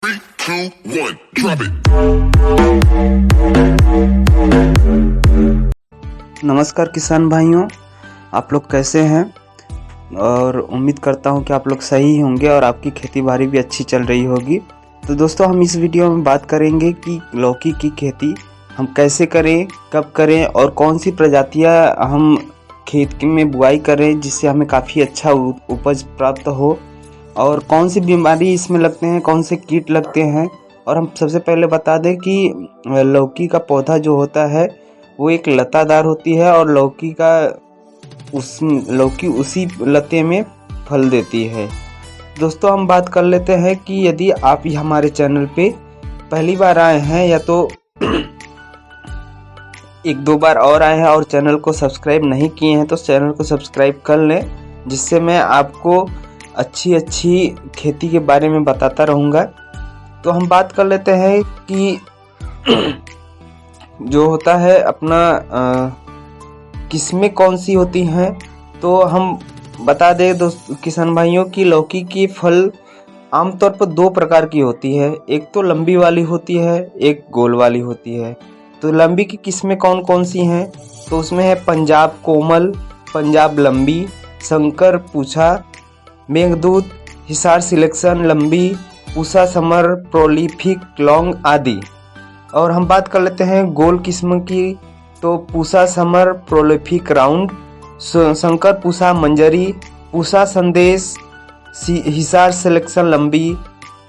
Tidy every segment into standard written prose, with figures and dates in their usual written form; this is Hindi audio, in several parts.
3, 2, 1, drop it. नमस्कार किसान भाइयों, आप लोग कैसे हैं? और उम्मीद करता हूं कि आप लोग सही होंगे और आपकी खेती बाड़ी भी अच्छी चल रही होगी। तो दोस्तों, हम इस वीडियो में बात करेंगे कि लौकी की खेती हम कैसे करें, कब करें और कौन सी प्रजातियां हम खेत में बुआई करें जिससे हमें काफ़ी अच्छा उपज प्राप्त हो, और कौन सी बीमारी इसमें लगते हैं, कौन से कीट लगते हैं। और हम सबसे पहले बता दें कि लौकी का पौधा जो होता है वो एक लतादार होती है और लौकी उसी लते में फल देती है। दोस्तों, हम बात कर लेते हैं कि यदि आप हमारे चैनल पे पहली बार आए हैं या तो एक दो बार और आए हैं और चैनल को सब्सक्राइब नहीं किए हैं तो चैनल को सब्सक्राइब कर लें, जिससे मैं आपको अच्छी खेती के बारे में बताता रहूँगा। तो हम बात कर लेते हैं कि जो होता है अपना किस्में कौन सी होती हैं। तो हम बता दें दोस्त किसान भाइयों की लौकी की फल आमतौर पर दो प्रकार की होती है। एक तो लंबी वाली होती है, एक गोल वाली होती है। तो लंबी की किस्में कौन कौन सी हैं? तो उसमें है पंजाब कोमल, पंजाब लंबी, शंकर पूछा, मेघदूत, हिसार सिलेक्शन लंबी, पूसा समर, प्रोलिफिक लॉन्ग आदि। और हम बात कर लेते हैं गोल किस्म की। तो पूसा समर, प्रोलिफिक राउंड, शंकर पूसा मंजरी, पूसा संदेश, हिसार सिलेक्शन लंबी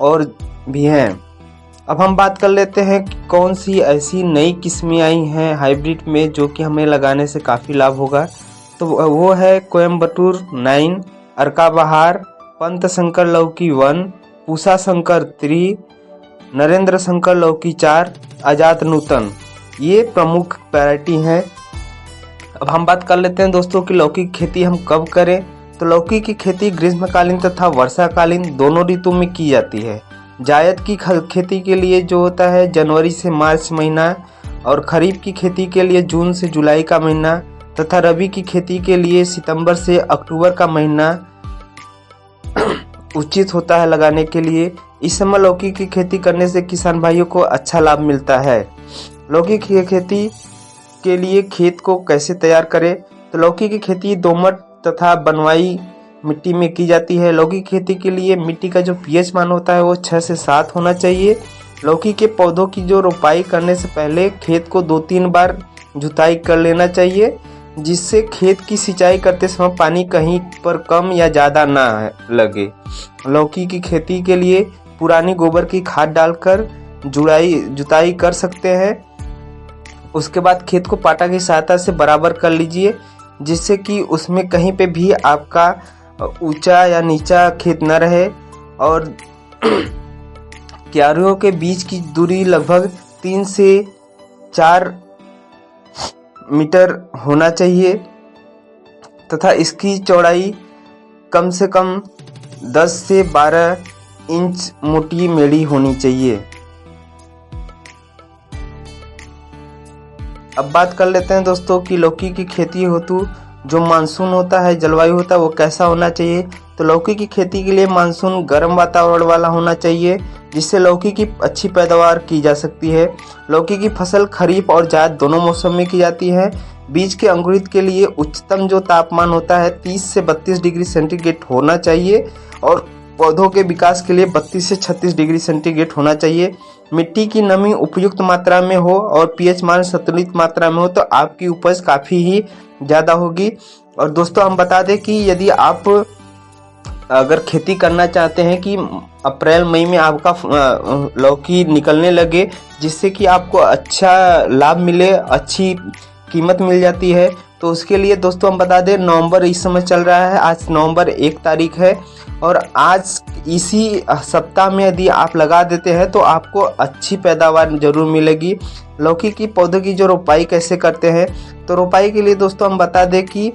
और भी हैं। अब हम बात कर लेते हैं कि कौन सी ऐसी नई किस्में आई हैं हाइब्रिड में जो कि हमें लगाने से काफ़ी लाभ होगा। तो वो है कोयम्बटूर 9, अर्का बहार, पंत शंकर लौकी 1, पूसा शंकर 3, नरेंद्र शंकर लौकी 4, आजाद नूतन। ये प्रमुख वैरायटी हैं। अब हम बात कर लेते हैं दोस्तों कि लौकी की खेती हम कब करें। तो लौकी की खेती ग्रीष्मकालीन तथा वर्षाकालीन दोनों ऋतु में की जाती है। जायद की खेती के लिए जो होता है जनवरी से मार्च महीना, और खरीफ की खेती के लिए जून से जुलाई का महीना, तथा रबी की खेती के लिए सितंबर से अक्टूबर का महीना उचित होता है लगाने के लिए। इस समय लौकी की खेती करने से किसान भाइयों को अच्छा लाभ मिलता है। लौकी की खेती के लिए खेत को कैसे तैयार करें? तो लौकी की खेती दोमट तथा बनवाई मिट्टी में की जाती है। लौकी की खेती के लिए मिट्टी का जो पीएच मान होता है वो 6 से 7 होना चाहिए। लौकी के पौधों की जो रोपाई करने से पहले खेत को 2-3 बार जुताई कर लेना चाहिए, जिससे खेत की सिंचाई करते समय पानी कहीं पर कम या ज़्यादा ना लगे। लौकी की खेती के लिए पुरानी गोबर की खाद डालकर जुताई कर सकते हैं। उसके बाद खेत को पाटा की सहायता से बराबर कर लीजिए, जिससे कि उसमें कहीं पे भी आपका ऊंचा या नीचा खेत न रहे। और क्यारियों के बीच की दूरी लगभग 3 से 4 मीटर होना चाहिए तथा इसकी चौड़ाई कम से कम 10 से 12 इंच मोटी मेड़ी होनी चाहिए। अब बात कर लेते हैं दोस्तों कि लौकी की खेती हेतु जो मानसून होता है, जलवायु होता है, वो कैसा होना चाहिए। तो लौकी की खेती के लिए मानसून गर्म वातावरण वाला होना चाहिए, जिससे लौकी की अच्छी पैदावार की जा सकती है। लौकी की फसल खरीफ और जायद दोनों मौसम में की जाती है। बीज के अंकुरित के लिए उच्चतम जो तापमान होता है 30 से 32 डिग्री सेंटीग्रेड होना चाहिए, और पौधों के विकास के लिए 32 से 36 डिग्री सेंटीग्रेड होना चाहिए। मिट्टी की नमी उपयुक्त मात्रा में हो और पीएच मान संतुलित मात्रा में हो तो आपकी उपज काफ़ी ही ज़्यादा होगी। और दोस्तों, हम बता दें कि यदि आप अगर खेती करना चाहते हैं कि अप्रैल मई में आपका लौकी निकलने लगे, जिससे कि आपको अच्छा लाभ मिले, अच्छी कीमत मिल जाती है, तो उसके लिए दोस्तों हम बता दें नवंबर इस समय चल रहा है। आज नवंबर 1 तारीख है, और आज इसी सप्ताह में यदि आप लगा देते हैं तो आपको अच्छी पैदावार जरूर मिलेगी। लौकी की पौधे की जो रोपाई कैसे करते हैं, तो रोपाई के लिए दोस्तों हम बता दें कि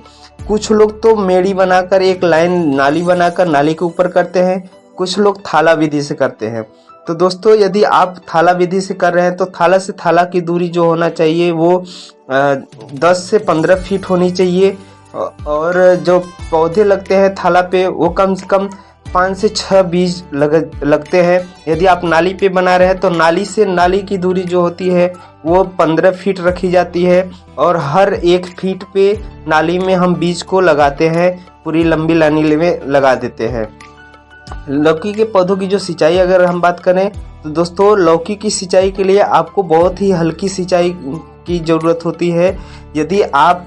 कुछ लोग तो मेड़ी बनाकर एक लाइन नाली बनाकर नाली के ऊपर करते हैं, कुछ लोग थाला विधि से करते हैं। तो दोस्तों, यदि आप थाला विधि से कर रहे हैं तो थाला से थाला की दूरी जो होना चाहिए वो 10 से 15 फीट होनी चाहिए, और जो पौधे लगते हैं थाला पे वो कम से कम 5 से 6 बीज लगते हैं। यदि आप नाली पे बना रहे हैं तो नाली से नाली की दूरी जो होती है वो 15 फीट रखी जाती है और हर 1 फीट पे नाली में हम बीज को लगाते हैं, पूरी लंबी नाली में लगा देते हैं। लौकी के पौधों की जो सिंचाई अगर हम बात करें तो दोस्तों लौकी की सिंचाई के लिए आपको बहुत ही हल्की सिंचाई की ज़रूरत होती है। यदि आप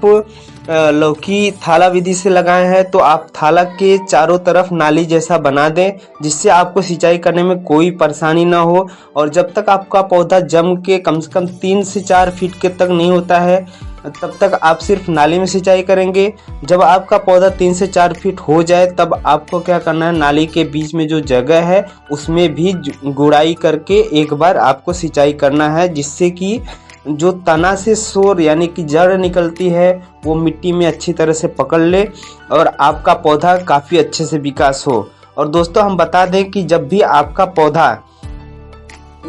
लौकी थाला विधि से लगाए हैं तो आप थाला के चारों तरफ नाली जैसा बना दें, जिससे आपको सिंचाई करने में कोई परेशानी ना हो। और जब तक आपका पौधा जम के कम से कम 3 से 4 फीट के तक नहीं होता है तब तक आप सिर्फ नाली में सिंचाई करेंगे। जब आपका पौधा 3 से 4 फीट हो जाए तब आपको क्या करना है, नाली के बीच में जो जगह है उसमें भी गुड़ाई करके एक बार आपको सिंचाई करना है, जिससे कि जो तना से सोर यानी कि जड़ निकलती है वो मिट्टी में अच्छी तरह से पकड़ ले और आपका पौधा काफ़ी अच्छे से विकास हो। और दोस्तों हम बता दें कि जब भी आपका पौधा,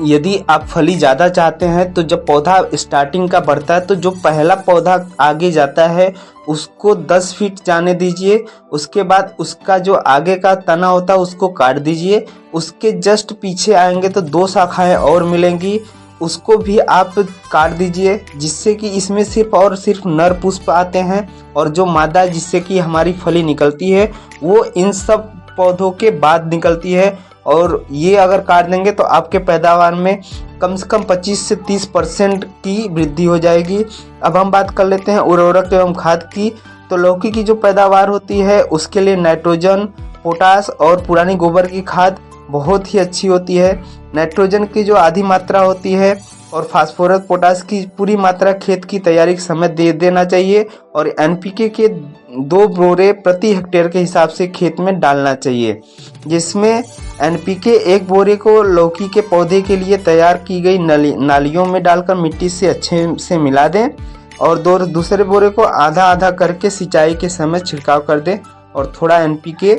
यदि आप फली ज़्यादा चाहते हैं तो जब पौधा स्टार्टिंग का बढ़ता है तो जो पहला पौधा आगे जाता है उसको 10 फीट जाने दीजिए। उसके बाद उसका जो आगे का तना होता है उसको काट दीजिए। उसके जस्ट पीछे आएंगे तो 2 शाखाएं और मिलेंगी, उसको भी आप काट दीजिए, जिससे कि इसमें सिर्फ और सिर्फ नर पुष्प आते हैं और जो मादा जिससे कि हमारी फली निकलती है वो इन सब पौधों के बाद निकलती है। और ये अगर काट देंगे तो आपके पैदावार में कम से कम 25 से 30% की वृद्धि हो जाएगी। अब हम बात कर लेते हैं उर्वरक एवं खाद की। तो लौकी की जो पैदावार होती है उसके लिए नाइट्रोजन, पोटास और पुरानी गोबर की खाद बहुत ही अच्छी होती है। नाइट्रोजन की जो आधी मात्रा होती है और फास्फोरस पोटास की पूरी मात्रा खेत की तैयारी के समय दे देना चाहिए। और एनपीके के 2 बोरे प्रति हेक्टेयर के हिसाब से खेत में डालना चाहिए, जिसमें एनपीके 1 बोरे को लौकी के पौधे के लिए तैयार की गई नालियों में डालकर मिट्टी से अच्छे से मिला दें और दूसरे बोरे को आधा आधा करके सिंचाई के समय छिड़काव कर दें। और थोड़ा एनपीके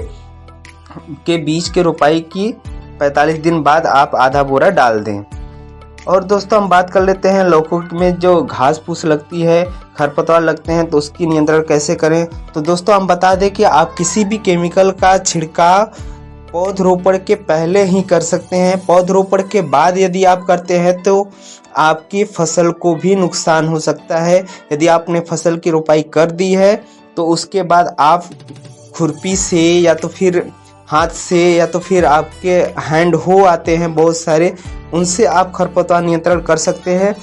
के बीज के रोपाई की 45 दिन बाद आप आधा बोरा डाल दें। और दोस्तों हम बात कर लेते हैं लौकी में जो घास फूस लगती है, खरपतवार लगते हैं तो उसकी नियंत्रण कैसे करें। तो दोस्तों हम बता दें कि आप किसी भी केमिकल का छिड़काव पौधरोपण के पहले ही कर सकते हैं। पौधरोपण के बाद यदि आप करते हैं तो आपकी फसल को भी नुकसान हो सकता है। यदि आपने फसल की रोपाई कर दी है तो उसके बाद आप खुरपी से या तो फिर हाथ से या तो फिर आपके हैंड हो आते हैं बहुत सारे, उनसे आप खरपतवार नियंत्रण कर सकते हैं।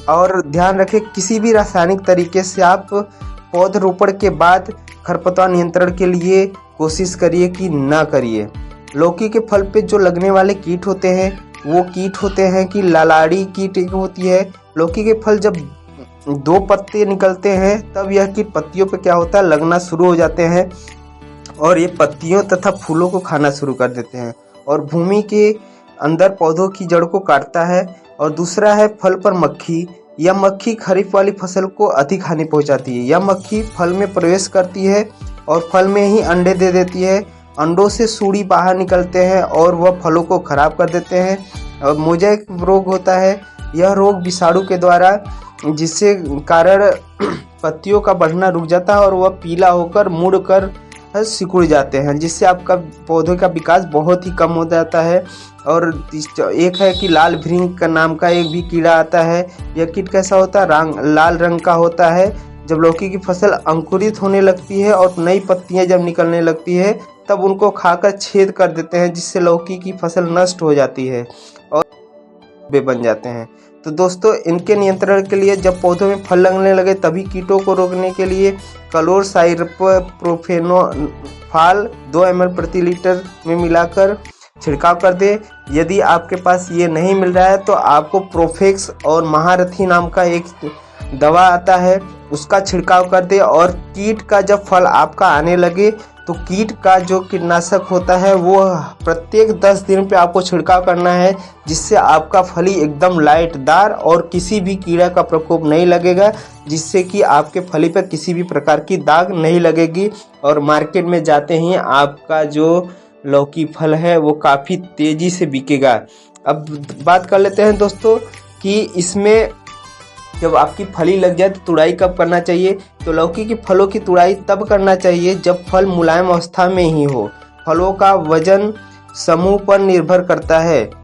और ध्यान रखें किसी भी रासायनिक तरीके से आप पौधरोपण के बाद खरपतवार नियंत्रण के लिए कोशिश करिए कि ना करिए। लौकी के फल पे जो लगने वाले कीट होते हैं वो कीट होते हैं कि लालाड़ी कीट होती है। लौकी के फल जब 2 पत्ते निकलते हैं तब यह कीट पत्तियों पे क्या होता है, लगना शुरू हो जाते हैं और ये पत्तियों तथा फूलों को खाना शुरू कर देते हैं और भूमि के अंदर पौधों की जड़ को काटता है। और दूसरा है फल पर मक्खी। यह मक्खी खरीफ वाली फसल को अधिक हानि पहुंचाती है। यह मक्खी फल में प्रवेश करती है और फल में ही अंडे दे देती है। अंडों से सूड़ी बाहर निकलते हैं और वह फलों को खराब कर देते हैं। और मोज़ेक रोग होता है, यह रोग विषाणु के द्वारा, जिससे कारण पत्तियों का बढ़ना रुक जाता है और वह पीला होकर मुड़कर सिकुड़ जाते हैं, जिससे आपका पौधे का विकास बहुत ही कम हो जाता है। और एक है कि लाल भृंग का नाम का एक भी कीड़ा आता है। यह कीट कैसा होता है, लाल रंग का होता है। जब लौकी की फसल अंकुरित होने लगती है और नई पत्तियां जब निकलने लगती है तब उनको खाकर छेद कर देते हैं, जिससे लौकी की फसल नष्ट हो जाती है और वे बन जाते हैं। तो दोस्तों इनके नियंत्रण के लिए जब पौधों में फल लगने लगे तभी कीटों को रोकने के लिए क्लोरसाइरप्रोफेनोफाल 2 ml प्रति लीटर में मिलाकर छिड़काव कर दे। यदि आपके पास ये नहीं मिल रहा है तो आपको प्रोफेक्स और महारथी नाम का एक दवा आता है उसका छिड़काव कर दे। और कीट का जब फल आपका आने लगे तो कीट का जो कीटनाशक होता है वो प्रत्येक 10 दिन पे आपको छिड़काव करना है, जिससे आपका फली एकदम लाइटदार और किसी भी कीड़ा का प्रकोप नहीं लगेगा, जिससे कि आपके फली पर किसी भी प्रकार की दाग नहीं लगेगी और मार्केट में जाते ही आपका जो लौकी फल है वो काफ़ी तेज़ी से बिकेगा। अब बात कर लेते हैं दोस्तों कि इसमें जब आपकी फली लग जाए तो तुड़ाई कब करना चाहिए। तो लौकी की फलों की तुड़ाई तब करना चाहिए जब फल मुलायम अवस्था में ही हो। फलों का वजन समूह पर निर्भर करता है।